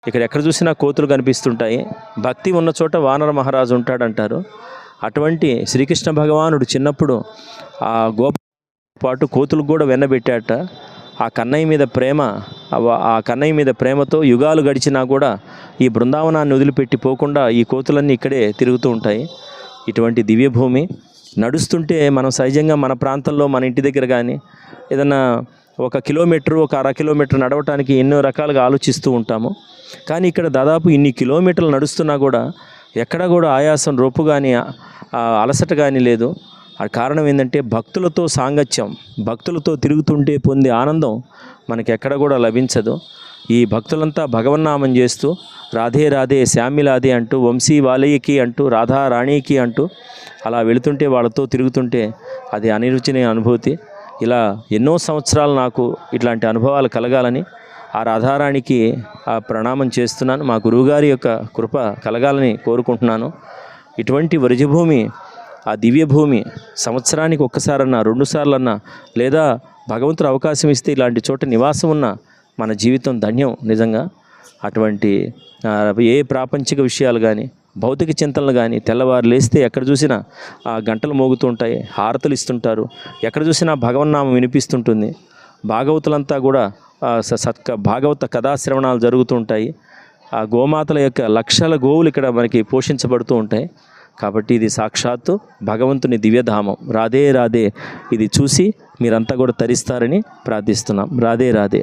ఇక్కడ ఎక్కడ చూసినా కోతులు కనిపిస్తుంటాయి. భక్తి ఉన్న చోట వానర మహారాజు ఉంటాడంటారు. అటువంటి శ్రీకృష్ణ భగవానుడు చిన్నప్పుడు ఆ గోప పాటు కోతులకు కూడా వెన్నబెట్టాట. ఆ కన్నయ్య మీద ప్రేమ, ఆ కన్నయ్య మీద ప్రేమతో యుగాలు గడిచినా కూడా ఈ బృందావనాన్ని వదిలిపెట్టి పోకుండా ఈ కోతులన్నీ ఇక్కడే తిరుగుతూ ఉంటాయి. ఇటువంటి దివ్యభూమి నడుస్తుంటే మనం సహజంగా మన ప్రాంతంలో మన ఇంటి దగ్గర కానీ ఏదన్నా 1 కిలోమీటరు 1/2 కిలోమీటర్ నడవటానికి ఎన్నో రకాలుగా ఆలోచిస్తూ ఉంటాము. కానీ ఇక్కడ దాదాపు ఇన్ని కిలోమీటర్లు నడుస్తున్నా కూడా ఎక్కడ కూడా ఆయాసం, రొప్పు కానీ అలసట కానీ లేదు. ఆ కారణం ఏంటంటే భక్తులతో సాంగత్యం, భక్తులతో తిరుగుతుంటే పొందే ఆనందం మనకి ఎక్కడ కూడా లభించదు. ఈ భక్తులంతా భగవన్నామం చేస్తూ రాధే రాధే శ్యామిలాదే అంటూ, వంశీ వాలయ్యకి అంటూ, రాధా రాణికి అంటూ అలా వెళుతుంటే వాళ్ళతో తిరుగుతుంటే అది అనిరుచిన అనుభూతి. ఇలా ఎన్నో సంవత్సరాలు నాకు ఇట్లాంటి అనుభవాలు కలగాలని ఆ రాధారాణికి ప్రణామం చేస్తున్నాను. మా గురువుగారి యొక్క కృప కలగాలని కోరుకుంటున్నాను. ఇటువంటి వరిజభూమి, ఆ దివ్యభూమి సంవత్సరానికి ఒక్కసారన్నా 2 సార్లన్నా లేదా భగవంతుడు అవకాశం ఇస్తే ఇలాంటి చోట నివాసం ఉన్న మన జీవితం ధన్యం నిజంగా. అటువంటి ఏ ప్రాపంచిక విషయాలు కానీ భౌతిక చింతనలు కానీ తెల్లవారు లేస్తే ఎక్కడ చూసినా ఆ గంటలు మోగుతూ ఉంటాయి, హారతులు ఇస్తుంటారు, ఎక్కడ చూసినా భగవన్నామం వినిపిస్తుంటుంది. భాగవతులంతా కూడా భాగవత కథాశ్రవణాలు జరుగుతూ ఉంటాయి. ఆ గోమాతల యొక్క లక్షల గోవులు ఇక్కడ మనకి పోషించబడుతూ ఉంటాయి. కాబట్టి ఇది సాక్షాత్తు భగవంతుని దివ్యధామం. రాధే రాధే ఇది చూసి మీరంతా కూడా తరిస్తారని ప్రార్థిస్తున్నాం. రాధే రాధే.